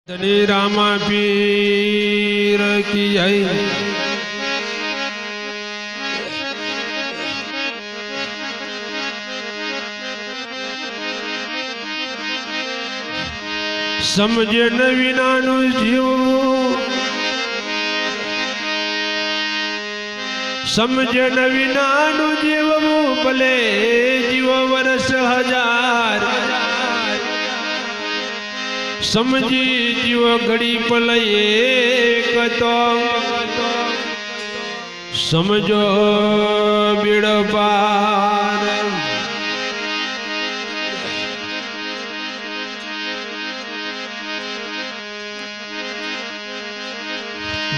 धनी रामा पीर की जय। समझे न विनानु जीव, समझे न विनानु जीव भले जीव वर्ष हजार। समझी जीव घड़ी पल एक तो समझो बीड़ पार।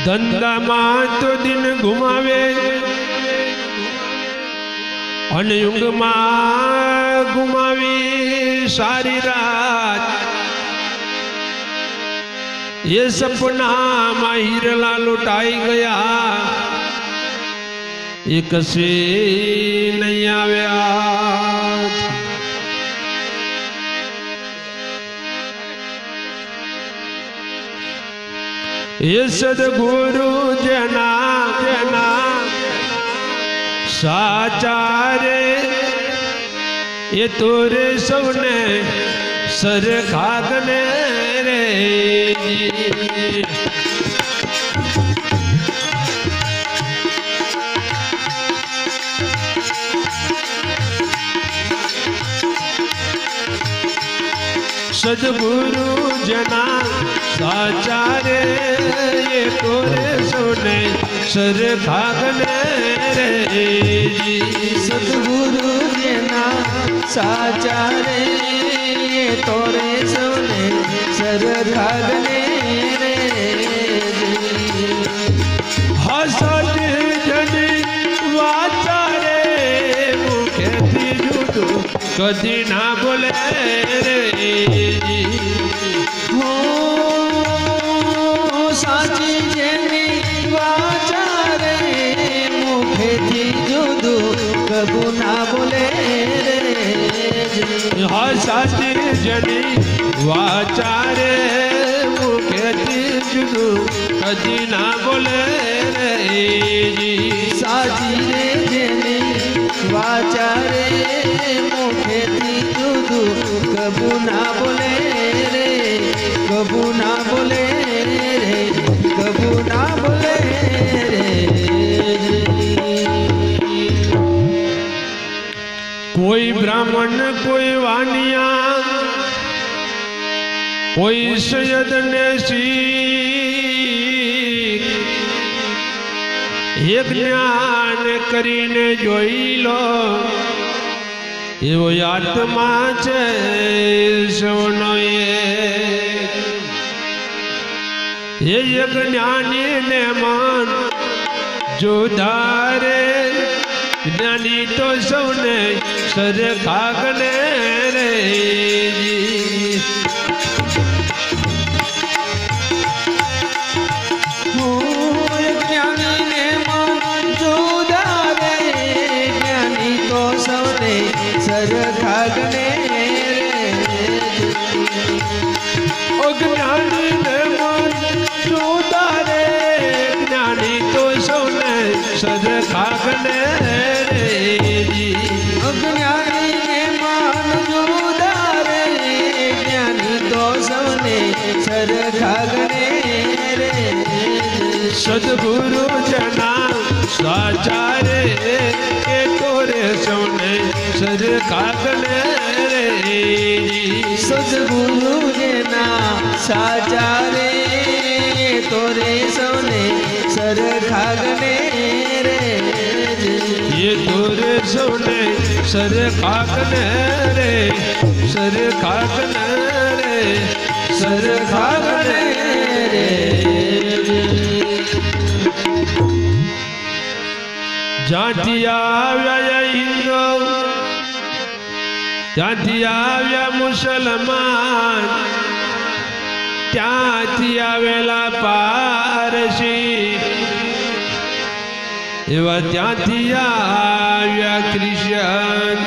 धंधा में तो दिन घुमावे अनुयुग में घुमावी सारी रात। ये सपना हीरला लुटाई गया एक से नहीं आव्या। ये सदगुरु जना जना साचारे ये तोरे सौने सर खागने रे। सदगुरु जना साचारे ये तोरे सोने सर खागने रे। सदगुरु जना साचारे ये तोरे सोने सर खागने रे। हसत जनी वाचारे मुखेથી જુદું કદી ના બોલે રે। साची जेनी वाचारे मुखेથી જુદું કબુ ના બોલે રે। હા સાચી જની વાચારે મુખેથી જુદું કદી ના બોલે રે। साची रे जेनी वाचारे मुखेથી જુદું કબુ ના બોલે રે। કબુ ના બોલે રે, કબુ ના બોલે રે। कोई ब्राह्मण कोई वानिया कोई सैयद ने सीख एक ज्ञान करीने जोई लो एवो आत्मा छे सोनो ये एक ज्ञानी ने मान जो धारे। ज्ञानी तो सौने सर खागने रे। ज्ञानी ने मान जो धारे ज्ञानी तो सौने सर खागने रे। ओ ज्ञानी ने मान जो धारे ज्ञानी तो सौने सर खागने ज्ञानी ने मान जो धारे ज्ञानी तो सौने सर खागने रे। सदगुरु जना साचारे के तोरे सौने सर खागने रे। सदगुरु जना साचारे तोरे सौने सर खागने रे। ये तोरे सौने सर खागने रे, सर खागने रे, सर खागने रे। जाति आव्या हिंदू जाति आव्या मुसलमान ત્યાંથી આવેલા પારસી એવા ત્યાંથી આવ્યા ક્રિશ્ચન।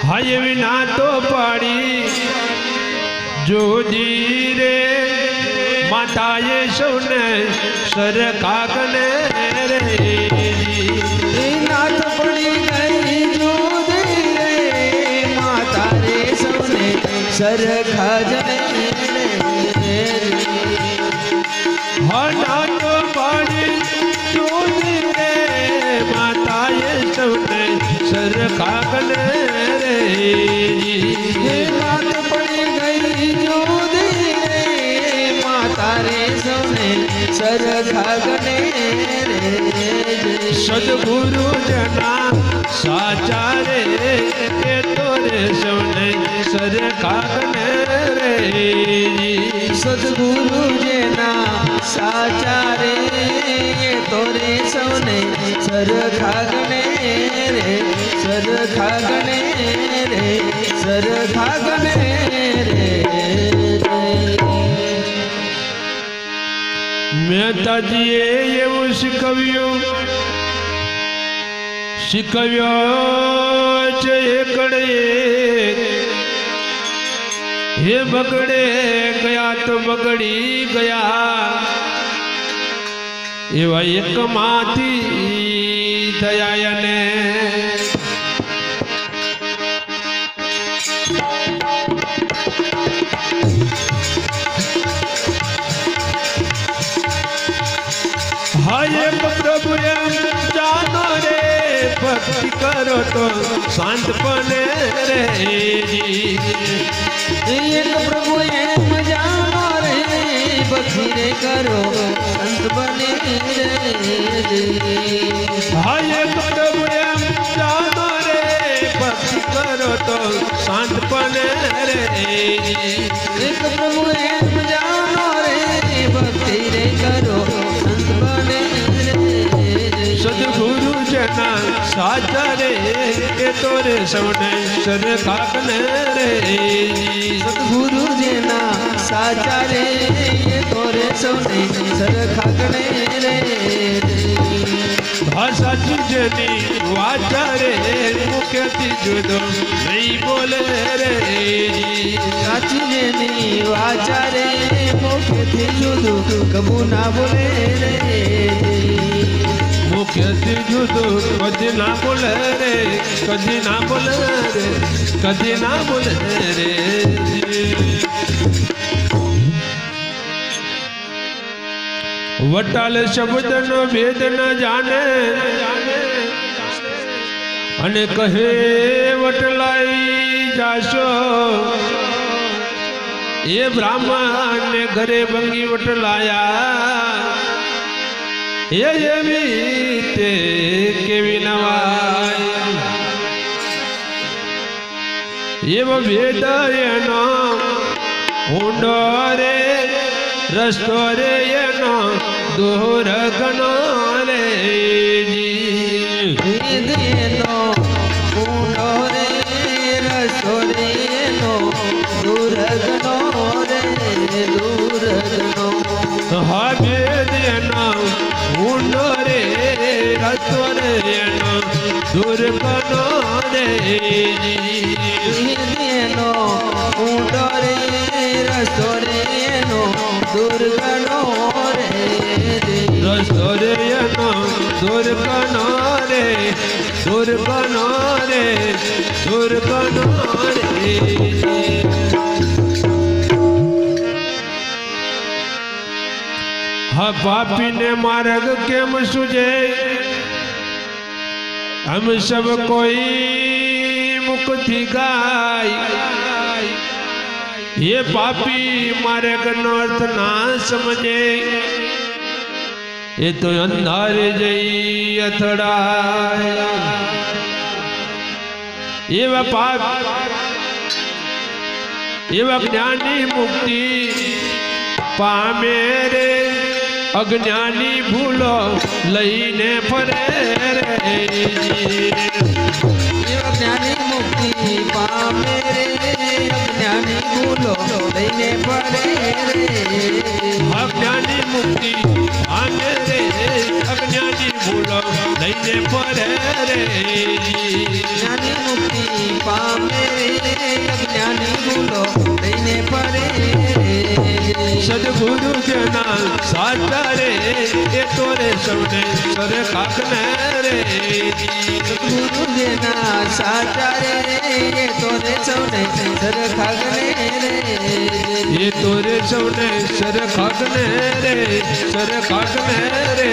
હાય વિના તો પાડી જોજી રે માતાએ સૌને સરખાગને રે નાથ પડી ગઈ જુદી રે માતા રે સૌને સરખા જને નાથ પડી જોજી રે માતાએ સૌને સરખાગને રે નાથ પડી ગઈ જુદી રે માતા રે સૌને સરખા ગને રે સદગુરુ જના સાચા રે એ તોરે સૌને સરખાગને રે સદગુરુ જેના સાચા રે તોરે સૌને સરખા ગણે રે સરખા ગણે રે સરખા ગણે રે મહેતાજીએ એવું શીખવ્યું છે એકડે હે બગડે ગયા તો બગડી ગયા એવા એકમાંથી થયા અને હાય પ્રભુ એમ જાનો રે ભક્તિ કરો તો શાંત બને રે એક પ્રભુ એમ જાનો રે ભક્તિ રે કરો સંત બને રે હાય પ્રભુ એમ જાનો રે ભક્તિ કરો તો શાંત બને રે એક પ્રભુ એમ જાનો રે ભક્તિ રે કરો સંત બને રે સદગુરુ જના સાચા રે એ તોરે સૌને સરખાગને રે સદગુરુ જેના સાચા રે તોરે સૌને સરખા ગણે રે ભાષા જેની વાચા રે મુખ્યથી જુદો નહીં બોલે રે સાચી જેની વાચા રે મુખથી જુદું કબૂ ના બોલે રે મુખ્યથી જુદું કદી ના બોલે રે કદી ના બોલે રે કદી ના બોલે રે વટાલ શબ્દનો ભેદ ન જાણે અને કહે વટલાઈ જાશો એ બ્રાહ્મણ ને ઘરે ભંગી વટલાયા એ એવી તે કેવી નવાય એવો ભેદ એનો ઊંડો રે રસ્તો રે એનો દૂર ગણો રે વેદ એનો ઊંડો રે રસ્તો રે એનો દૂર ગણો રે દૂર ગણો હા ભેદ એનો ઊંડો રે રસ્તો રે એનો દૂર ગણો રે વેદ એનો ઊંડો રે રસ્તો રે એનો દૂર ગણો રે રસ્તો રે એનો દૂર ગણો રે દૂર ગણો રે દૂર ગણો રે હા પાપીને માર્ગ કેમ સુજે हम सब कोई मुक्ति गाय ये पापी मारे गनो अर्थ ना समझे ये तो अंधारे जई अथड़ा ये पाप ये ज्ञानी मुक्ति पामे रे अज्ञानी भूलो लईने फरे रे ज्ञानी मुक्ति पामे रे अज्ञानी भूलो लईने फरे रे अज्ञानी मुक्ति पामे रे अज्ञानी भूलो लईने फरे रे ज्ञानी मुक्ति पामे रे अज्ञानी भूलो लईने फरे સદગુરુ જેના સાચા રે એ તો રે સૌને સરખાકને રે ગુરુજીના સાચા રે એ તો રે સૌને સરખાગને રે એ તો રે સૌને સરખાકને રે સરખાકને રે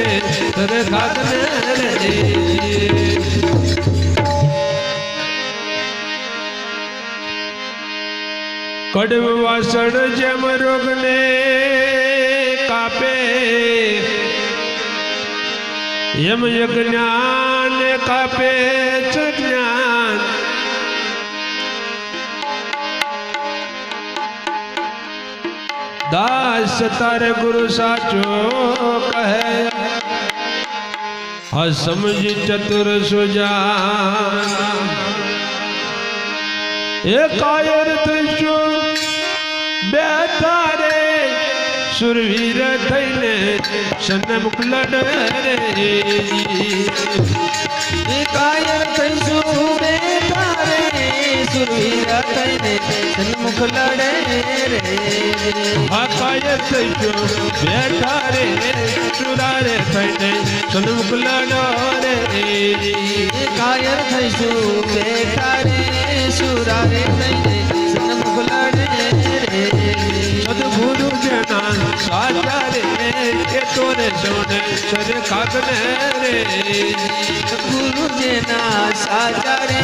સરખાકને રે કડવ વાસણ જેમ રોગને કાપે એમ જ્ઞાન કાપે છે જ્ઞાન દાસ તારે ગુરુ સાચો કહે આ સમજી ચતુર સુજાન એ કાયર થઈશું બેઠા રે સુરવીર થઈને સન્મુખ લડે રે એ કાયર થઈશું બેઠા રે સુરવીર થઈને સન્મુખ લડે રે આ કાયર થઈશું બેઠા રે સુરારે થઈને સન્મુખ લડો રે એ કાયર થઈશું બેઠા રે સુરારે થઈને સન્મુખ લડે રે સદગુરુ જેના સાચા રે એ તો રે સૌને સરખાકને રે ગુરુજીના સાચા રે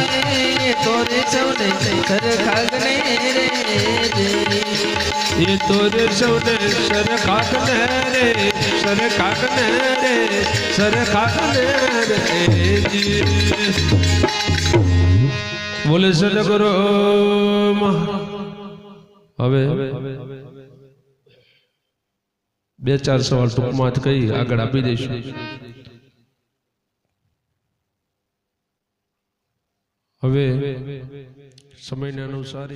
એ તો રે સૌને સરખાગને રે એ તો રે સૌને સરખાકને રે સરખાકને રે સરખાકને રે બોલે સદગુરુ હવે બે ચાર સવાલ ટૂંકમાં જ કહી આગળ આપી દઈશું હવે સમયને અનુસાર